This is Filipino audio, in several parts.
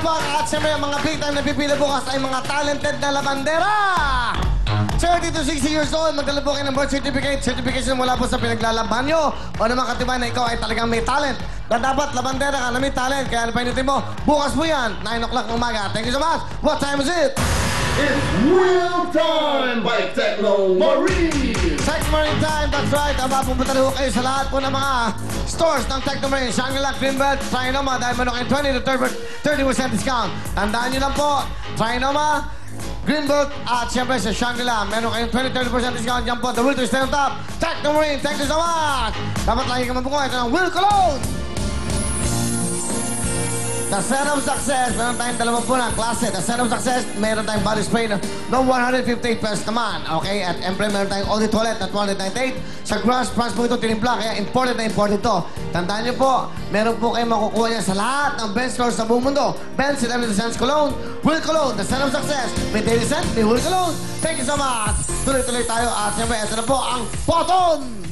tabang at siyempre ang mga big time na pipila bukas ay mga talented na labandera. 30 to 60 years old, magdala po kayo ng birth certificate, certification mula po sa pinaglalaban nyo o naman katibay na ikaw ay talagang may talent. Na dapat labandera ka na may talent, kaya napainitin mo, bukas mo yan, 9 o'clock ng umaga. Thank you so much. What time is it? It's Wheel Time by Techno Marine! Sex Marine Time, that's right. Pupunta na po kayo sa lahat po ng mga stores ng Techno Marine. Shangri-La, Greenbelt, Trinoma, dahil meron kayong 20 to 30% discount. Tandaan nyo lang po, Trinoma, Greenbelt, at siyempre sa Shangri-La, meron kayong 20-30% discount. Yan po, the will to stay on top. Techno Marine, thank you so much! Dapat lagi ka mabuko. Ito ng Will Cologne! The Set of Success, meron tayong dalawang po ng klase. The Set of Success, meron tayong body spray na 158 pesos naman. Okay? At Emblem, meron tayong All the Toilet na 298. Sa Grass, France po ito tinimpla, kaya imported na imported ito. Tandaan niyo po, meron po kayong makukuha niya sa lahat ng Benz stores sa buong mundo. Benz, and Emily Sense Cologne, Will Cologne, The Set of Success. May Daily Scent, may Will Cologne. Thank you so much. Tuloy-tuloy tayo at siyempre, ito na po ang Poton!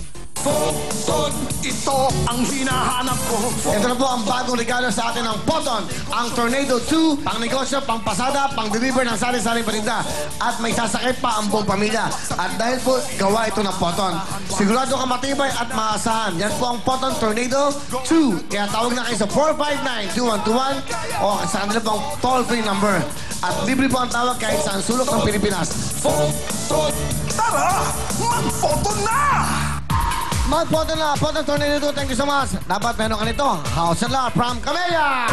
Poton, ito ang hinahanap ko. Ito na po ang bagong regalo sa atin ng Poton. Ang Tornado 2, pang negosyo, pang pasada, pang deliver ng sari-saring paninda. At may sasakay pa ang buong pamilya. At dahil po, gawa ito ng Poton. Sigurado ka matibay at maasahan. Yan po ang Poton Tornado 2. Kaya tawag na kayo sa 459-2121 o sa kanila pong toll-free number. At libre po ang tawag kahit saan sulok ng Pilipinas. Poton, tara, mag-Poton na! Mag-Poton na, Poton Tornado 2, thank you so much. Dapat meron ka nito, House and Law from Camellia.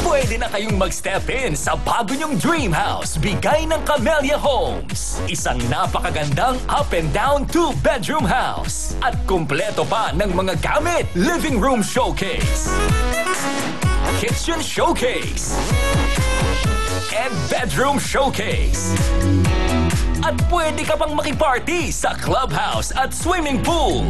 Pwede na kayong mag-step in sa bago nyong dream house, bigay ng Camellia Homes. Isang napakagandang up and down 2-bedroom house. At kumpleto pa ng mga gamit, living room showcase, kitchen showcase, and bedroom showcase. At pwede ka pang makiparty sa clubhouse at swimming pool.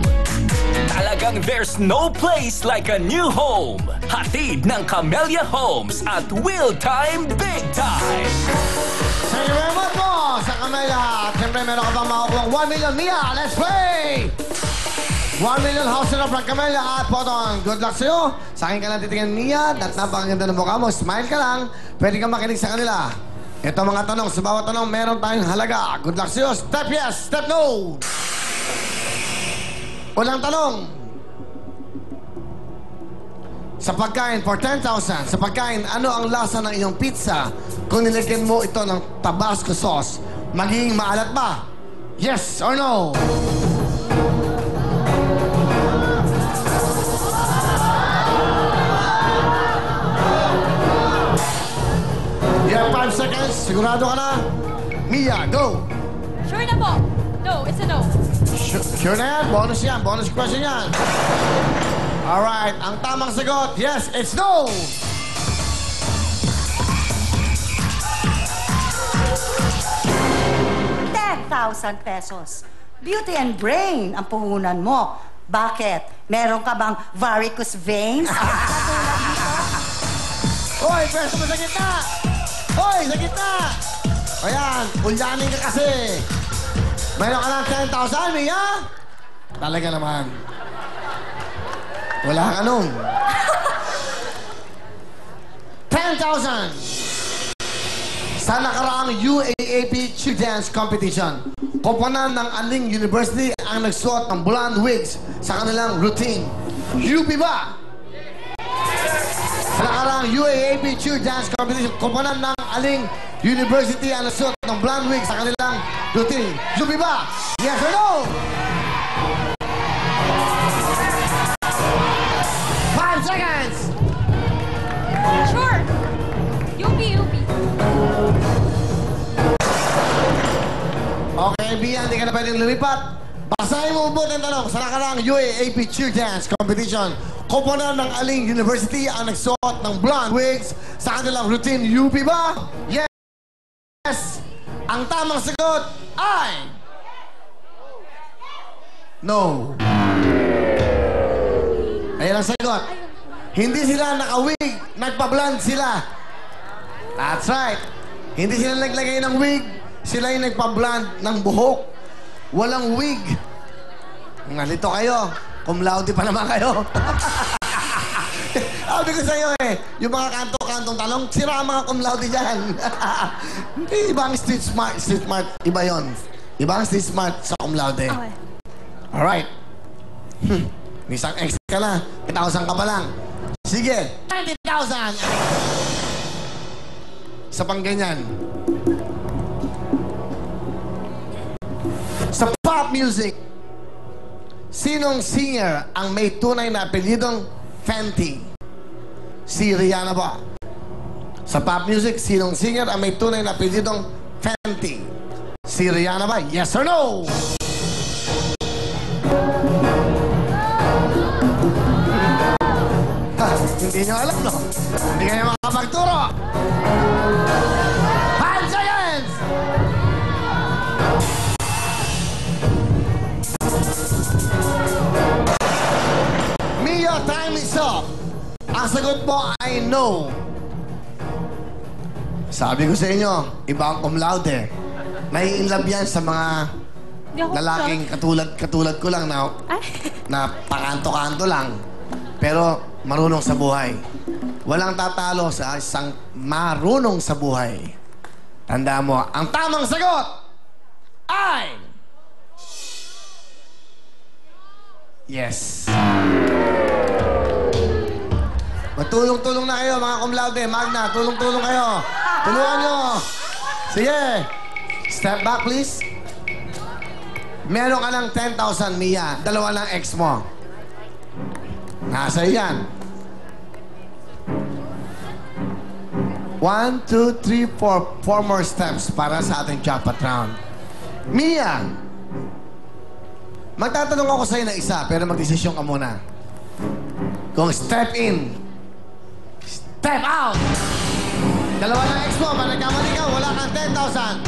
Talagang there's no place like a new home. Hatid ng Camellia Homes at Wheel Time Big Time. Thank you very much po sa Camellia. At siyempre meron ka pang makukuha 1 million. Mia, let's play! 1 million house and from Camellia at Poton. Good luck sa'yo. Sa akin ka lang titingin, Mia. At napakaganda ng mukha mo. Smile ka lang. Pwede kang makinig sa kanila. Ito mga tanong. Sa bawat tanong, meron tayong halaga. Good luck sa'yo. Step yes, step no. Unang tanong. Sa pagkain, for 10,000. Sa pagkain, ano ang lasa ng iyong pizza kung nilagyan mo ito ng Tabasco sauce? Magiging maalat ba? Yes or no? You have 5 seconds. Sigurado ka na? Mia, go! Sure na po. No, it's a no. Sure na yan. Bonus yan. Bonus question yan. Alright. Ang tamang sagot, yes, it's no! ₱10,000. Beauty and brain ang puhunan mo. Bakit? Meron ka bang varicose veins? Hoy, pwesto mo sa gitna! Hoy, sa gitna! Ayan, ulyanin ka kasi. Meron ka ng 10,000, Mia? Talaga naman. Wala ka nun. 10,000! Sa nakaraang UAAP Cheer Dance Competition, koponan ng Aling University ang nagsuot ng blonde wigs sa kanilang routine. UP ba? Sa nakaraang UAAP Cheer Dance Competition, koponan ng Aling University ang nagsuot ng blonde wigs sa kanilang routine. UP ba? Yes or no? 5 seconds! Sure. UP. Okay, Bia, hindi ka na pwedeng lumipat. Basahin mo po ang tanong. Sa nakaraang UAAP Cheer Dance Competition, koponan ng Aling University ang nagsuot ng blonde wigs sa kanilang routine. UP ba? Yes! Ang tamang sagot ay... No. Ayan ang sagot. Hindi sila naka-wig, nagpa-blonde sila. That's right. Hindi sila naglagay ng wig, sila yung nagpa-blonde ng buhok. Walang wig. Nalito kayo. Cum laude pa naman kayo. Sabi ko sa'yo eh, yung mga kanto-kantong talong, sira ang mga cum laude dyan. Ibang street smart, iba yon. Ibang street smart sa cum laude. Okay. Alright. Isang X ka na, 1,000 ka pa lang. Sige, 20,000! Sa pang ganyan. Sa pop music, sinong singer ang may tunay na apelyidong Fenty? Si Rihanna ba? Sa pop music, sinong singer ang may tunay na apelyidong Fenty? Si Rihanna ba? Yes or no? Ha, hindi nyo alam, no? Hindi kayo makapagturo. 5 seconds! Mia, time is up. Ang sagot mo ay no. Sabi ko sa inyo, iba ang cum laude. Nai-inlove yan sa mga Hindi ako lalaking katulad ko lang na, Ay. na pakanto-kanto lang. Pero marunong sa buhay. Walang tatalo sa isang marunong sa buhay. Tanda mo, ang tamang sagot ay... Yes. Magtulong-tulong na kayo, mga cum laude. Magna, tulong-tulong kayo. Tulungan nyo. Sige. Step back, please. Meron ka ng 10,000, Mia. Dalawa ng ex mo. Nasa yan. 1, 2, 3, 4. 4 more steps para sa ating jackpot round. Mia! Magtatanong ako sa'yo na isa, pero magdesisyon ka muna. Kung step in, step out! Dalawa ng ex mo, pag nagkamali ka, wala kang 10,000.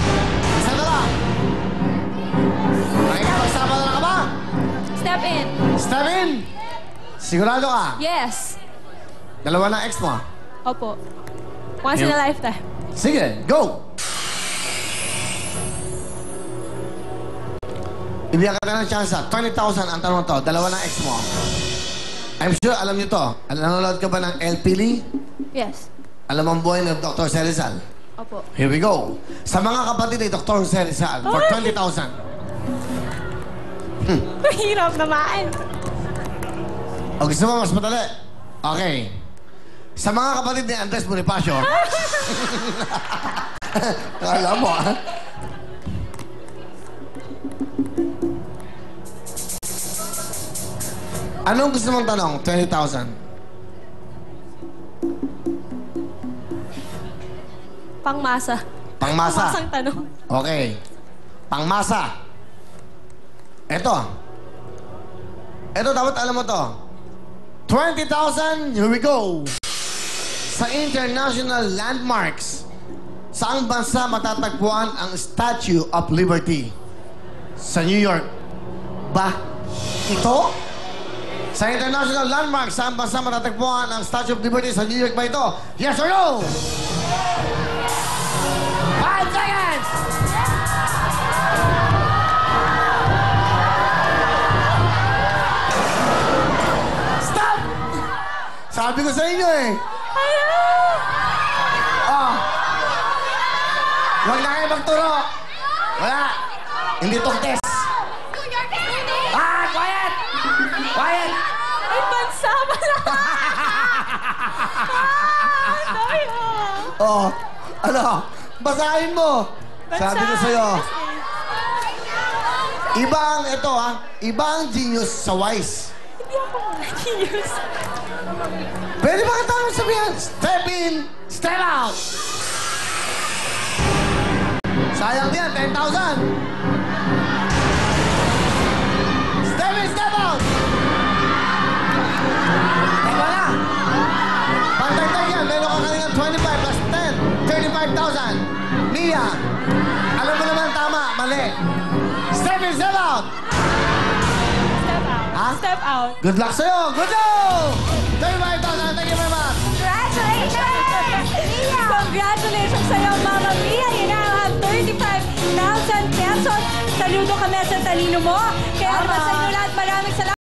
Isa na lang. Makikipagsama na ka ba? Step in. Step in! Sigurado ka? Yes. Dalawa ng ex mo. Opo. Once in a lifetime. Sige, go! Ibigyan ka na ng chance. 20,000 ang tanong to. Dalawa ng ex mo. I'm sure alam niyo to. Nanonood ka ba ng LP Lee? Yes. Alam mo ang buhay ng Dr. Serizal? Opo. Here we go. Sa mga kapatid ni Dr. Serizal, for 20,000. Mahirap naman. O gusto mo mas madali? Okay. Sa mga kapatid ni Andres Bonifacio. Alam mo, ha? Anong gusto mong tanong? 20,000. Pangmasa. Pangmasa. Pangmasang tanong. Okay. Pangmasa. Ito. Ito, dapat alam mo to. 20,000, here we go. Sa international landmarks, saang bansa matatagpuan ang Statue of Liberty? Sa New York. Ba? Ito? Sa international landmarks, saang bansa matatagpuan ang Statue of Liberty? Sa New York ba ito? Yes or no? 5 seconds! Stop! Sabi ko sa inyo eh. Oh. Huwag na kayo magturo. Wala. Hindi itong test. Ah, quiet! Quiet! Ay, bansa pala. Sorry. Oh, ano? Basahin mo. Sabi ko sa'yo. Iba ang ito, ha? Iba ang genius sa wise. Hindi ako genius. Pwede ba katawag sabihan? Step in, step out. Sayang yan, 10,000. Step in, step out. Tama na. Pantagtag yan, meron ka kanina 25 plus 10, 35,000. Mia, alam mo naman tama, mali. Step in, step out. Step out. Ha? Step out. Good luck sa'yo. Good job! 35,000. Thank you very much. Congratulations! Congratulations sa'yo, Mama Mia. You now have 35,000 pesos. Saludo kami sa talino mo. Kaya masaya